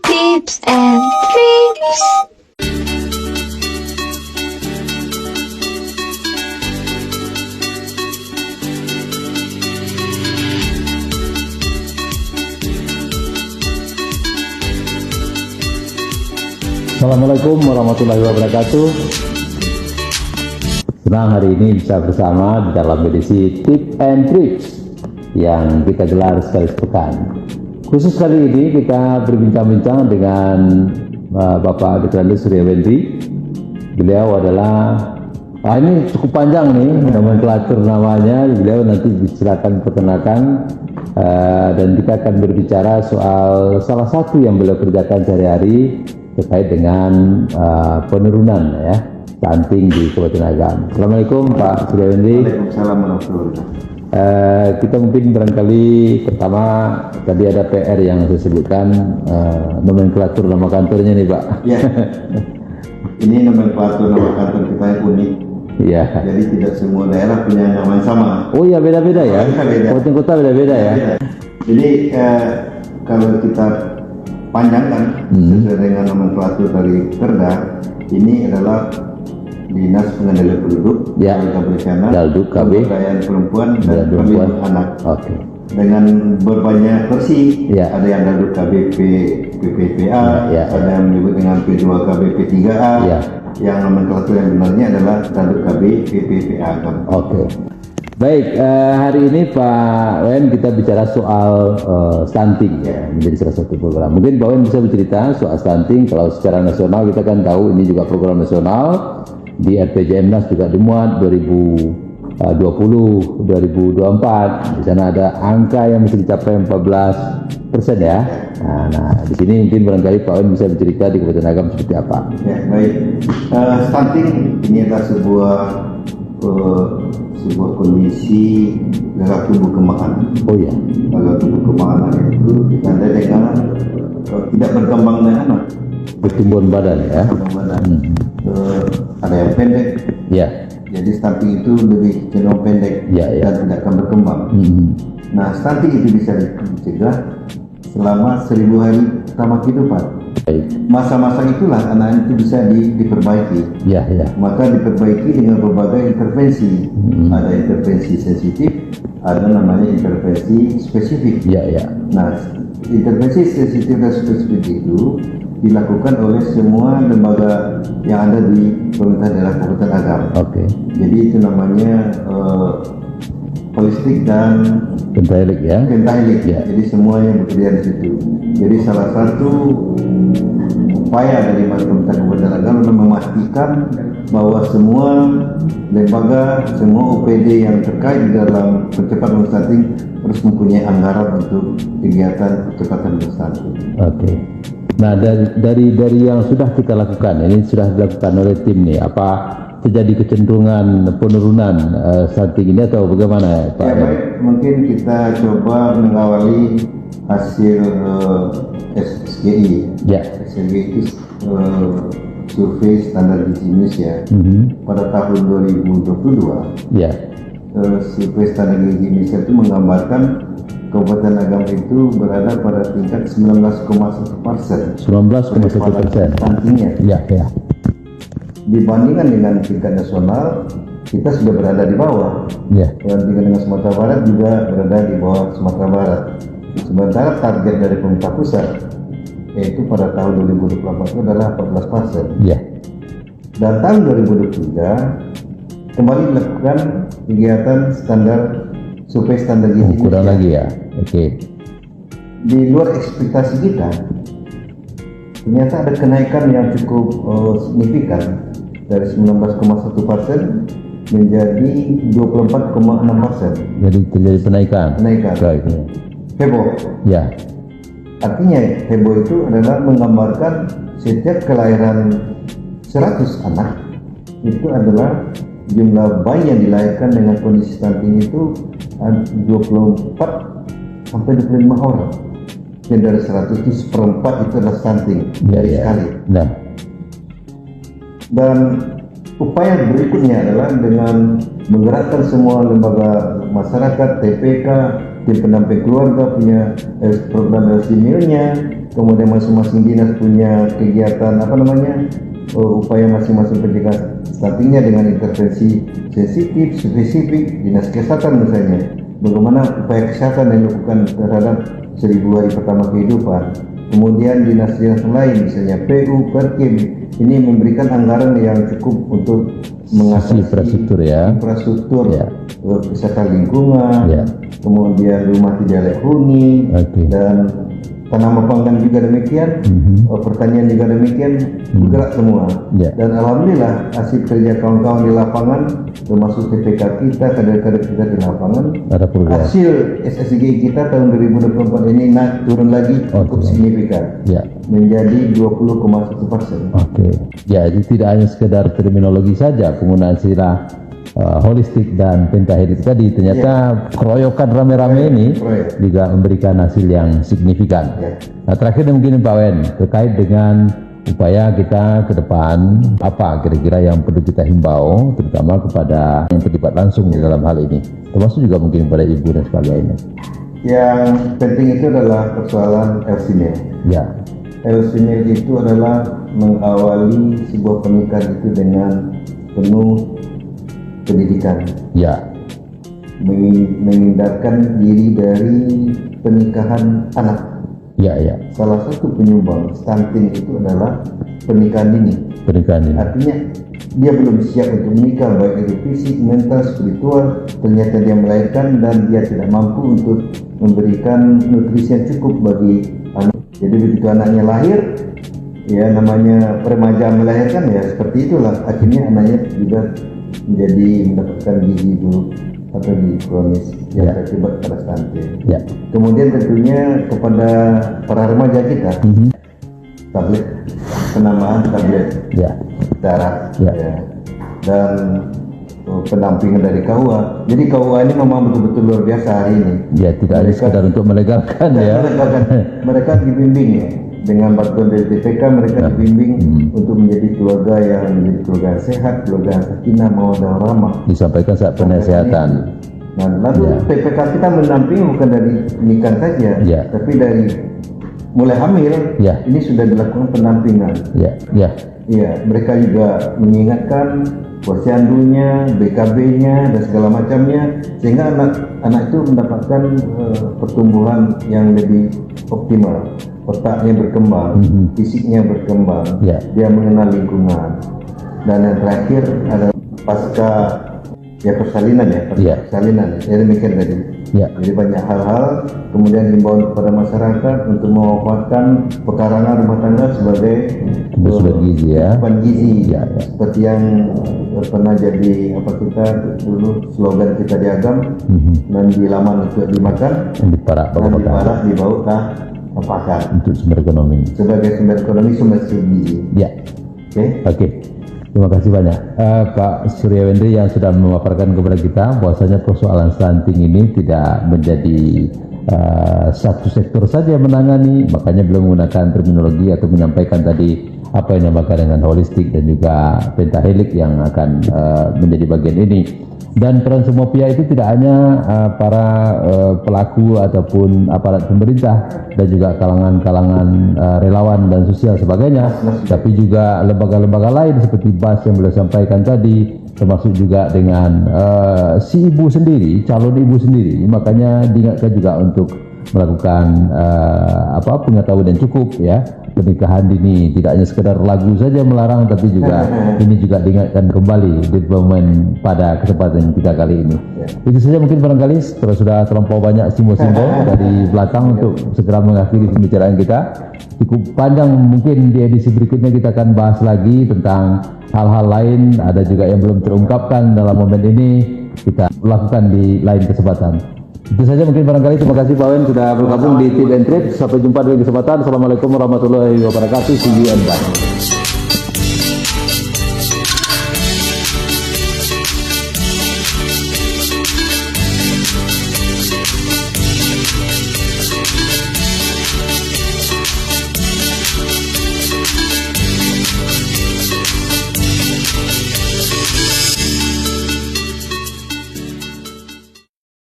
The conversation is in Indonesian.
Tips and tricks. Assalamualaikum warahmatullahi wabarakatuh. Senang hari ini bisa bersama di dalam edisi Tips and Tricks yang kita gelar sekali sepekan. Khusus kali ini kita berbincang-bincang dengan Bapak Dr. Surya Wendri. Beliau adalah, ini cukup panjang nih nomenklatur namanya, beliau nanti silakan perkenalkan. Dan kita akan berbicara soal salah satu yang beliau kerjakan sehari-hari terkait dengan penurunan ya stunting di Kabupaten Agam. Assalamualaikum Pak Surya Wendri. Waalaikumsalam warahmatullahi wabarakatuh. Kita mungkin barangkali pertama tadi ada PR yang saya sebutkan, nomenklatur nama kantornya nih Pak. Ya, ini nomenklatur nama kantor kita yang unik. Iya. Jadi tidak semua daerah punya nama yang sama. Oh iya, beda-beda ya. Beda. Kota beda-beda ya. Beda. Jadi kalau kita panjangkan sesuai dengan nomenklatur dari Perda, ini adalah Dinas Pengendalian Penduduk, Ya. Berencana, Dalduk KB, Pemberdayaan Perempuan dan Perempuan. Perlindungan Anak. Oke. Dengan berbanyak versi, Ya. ada yang Dalduk KBP PPPA, Ya. ada yang menyebut dengan P2 KBP 3A, Ya. yang nomenklatur yang benarnya adalah Dalduk KB PPPA. Oke. Baik, hari ini Pak Wen kita bicara soal stunting ya, menjadi salah satu program. Mungkin Pak Wen bisa bercerita soal stunting. Kalau secara nasional kita kan tahu ini juga program nasional, di RPJMNAS juga dimuat 2020, 2024. Di sana ada angka yang bisa dicapai 14% ya. Nah, di sini mungkin barangkali Pak Wen bisa bercerita di Kabupaten Agam seperti apa. Ya, baik. Stunting ini adalah sebuah kondisi gagal tumbuh kembang anak. Oh iya. Gagal tumbuh kembang anak itu ditandai dengan tidak berkembangnya anak. Pertumbuhan badan ya. Perkembangan badan. Ada yang pendek. Ya. Jadi stunting itu lebih cenderung pendek Ya, ya. dan tidak akan berkembang. Nah, stunting itu bisa dicegah selama 1000 hari pertama kehidupan. Baik. Masa-masa itulah anak itu bisa diperbaiki. Ya, ya. Maka diperbaiki dengan berbagai intervensi. Ada intervensi sensitif, ada namanya intervensi spesifik. Ya, ya. Nah, intervensi sensitif dan spesifik itu dilakukan oleh semua lembaga yang ada di pemerintah daerah Kabupaten Agam. Oke. Jadi itu namanya holistik dan Pentahelik ya. pentahelik. Ya. Jadi semuanya bekerja di situ. Jadi salah satu upaya dari pemerintah Kabupaten Agam untuk memastikan bahwa semua lembaga, semua OPD yang terkait di dalam percepatan stunting harus mempunyai anggaran untuk kegiatan percepatan stunting. Oke. Nah, dari yang sudah kita lakukan, ini sudah dilakukan oleh tim nih, apa terjadi kecenderungan penurunan stunting ini atau bagaimana Pak? Ya baik, mungkin kita coba mengawali hasil SGI. Ya. SGI itu survei standar gizi Indonesia pada tahun 2022. Ya. Survei standar gizi Indonesia itu menggambarkan Kabupaten Agam itu berada pada tingkat 19,1%. 19,1%. Stuntingnya. Ya, ya. Dibandingkan dengan tingkat nasional, kita sudah berada di bawah. Ya. Dibandingkan dengan Sumatera Barat juga berada di bawah Sumatera Barat. Sementara target dari pemerintah pusat yaitu pada tahun 2024 itu adalah 14%. Ya. Dan tahun 2023 kembali dilakukan kegiatan survei standar gizi Kurang Indonesia. lagi ya. Oke. Di luar ekspektasi kita, ternyata ada kenaikan yang cukup signifikan dari 19,1% menjadi 24,6%. Jadi terjadi penaikan. Baik. Heboh. Ya. Artinya heboh itu adalah menggambarkan setiap kelahiran 100 anak itu adalah jumlah bayi yang dilahirkan dengan kondisi stunting itu 24 sampai 25 orang. Dan dari 100 itu seperempat itu adalah stunting dari sekali. Nah. Dan upaya berikutnya adalah dengan menggerakkan semua lembaga masyarakat, TPK, tim pendamping keluarga punya program LC-nya, kemudian masing-masing dinas punya kegiatan upaya masing-masing pencegah stuntingnya dengan intervensi sensitif, spesifik, dinas kesehatan misalnya, bagaimana upaya kesehatan yang dilakukan terhadap 1000 hari pertama kehidupan. Kemudian dinas-dinas lain misalnya PU, Perkim ini memberikan anggaran yang cukup untuk mengatasi infrastruktur kesehatan lingkungan, kemudian rumah tidak layak huni, dan tanaman pangan juga demikian, pertanian juga demikian, bergerak semua. Dan alhamdulillah hasil kerja kawan-kawan di lapangan, termasuk TPK kita, kader-kader kita di lapangan, hasil SSG kita tahun 2024 ini naik turun lagi cukup signifikan, menjadi 20,1%. Ya, itu tidak hanya sekedar terminologi saja, penggunaan istilah holistik dan pentahelik tadi, ternyata keroyokan rame-rame ini juga memberikan hasil yang signifikan. Nah, terakhir mungkin Pak Wen, terkait dengan upaya kita ke depan, apa kira-kira yang perlu kita himbau, terutama kepada yang terlibat langsung di dalam hal ini, termasuk juga mungkin pada ibu dan sebagainya. Yang penting itu adalah persoalan LCMIL. LCMIL itu adalah mengawali sebuah pernikahan itu dengan penuh pendidikan, menghindarkan diri dari pernikahan anak. Salah satu penyumbang stunting itu adalah pernikahan dini. Artinya dia belum siap untuk menikah, baik dari fisik, mental, spiritual. Ternyata dia melahirkan dan dia tidak mampu untuk memberikan nutrisi yang cukup bagi anak. Jadi begitu anaknya lahir, ya namanya remaja melahirkan, ya seperti itulah. Akhirnya anaknya juga menjadi mendapatkan gizi buruk atau gizi kronis yang berakibat pada stunting. Kemudian tentunya kepada para remaja kita, tablet, penamaan tablet darah, dan pendampingan dari KUA. Jadi KUA ini memang betul-betul luar biasa hari ini. Tidak hanya sekedar untuk melegalkan mereka dibimbing dengan bantuan dari TPK, mereka dibimbing untuk menjadi keluarga yang menjadi keluarga sehat, keluarga yang sakinah, mawaddah warahmah. Disampaikan saat penasehatan. Nah, lalu TPK kita mendampingi bukan dari nikah saja, tapi dari mulai hamil, ini sudah dilakukan pendampingan. Mereka juga mengingatkan posyandunya, BKB-nya, dan segala macamnya, sehingga anak itu mendapatkan pertumbuhan yang lebih optimal. Otaknya berkembang, fisiknya berkembang, dia mengenal lingkungan. Dan yang terakhir adalah pasca persalinan, persalinan. Demikian tadi. Jadi banyak hal-hal, kemudian himbauan kepada masyarakat untuk memanfaatkan pekarangan rumah tangga sebagai gizi, seperti yang pernah jadi kita dulu slogan kita di Agam, dan di laman untuk dimakan, diparak, dibawa ke pakan untuk sumber ekonomi, sebagai sumber ekonomi, sumber gizi. Terima kasih banyak Pak Surya Wendri yang sudah memaparkan kepada kita bahwasanya persoalan stunting ini tidak menjadi satu sektor saja yang menangani, makanya belum menggunakan terminologi atau menyampaikan tadi apa yang dinamakan dengan holistik dan juga pentahelik yang akan menjadi bagian ini. Dan peran semua pihak itu tidak hanya para pelaku ataupun aparat pemerintah dan juga kalangan-kalangan relawan dan sosial sebagainya, tapi juga lembaga-lembaga lain seperti BAS yang beliau sampaikan tadi, termasuk juga dengan si ibu sendiri, calon ibu sendiri. Makanya diingatkan juga untuk melakukan pengetahuan yang cukup, pernikahan dini tidak hanya sekedar lagu saja melarang, tapi juga ini juga diingatkan kembali di momen pada kesempatan kita kali ini. Itu saja mungkin barangkali kalau sudah terlampau banyak simbol-simbol dari belakang untuk segera mengakhiri pembicaraan kita. Cukup panjang, mungkin di edisi berikutnya kita akan bahas lagi tentang hal-hal lain, ada juga yang belum terungkapkan dalam momen ini, kita lakukan di lain kesempatan. Itu saja mungkin barangkali. Terima kasih Pak Wen sudah bergabung di Tip and Trip. Sampai jumpa di kesempatan. Assalamualaikum warahmatullahi wabarakatuh. See you and bye.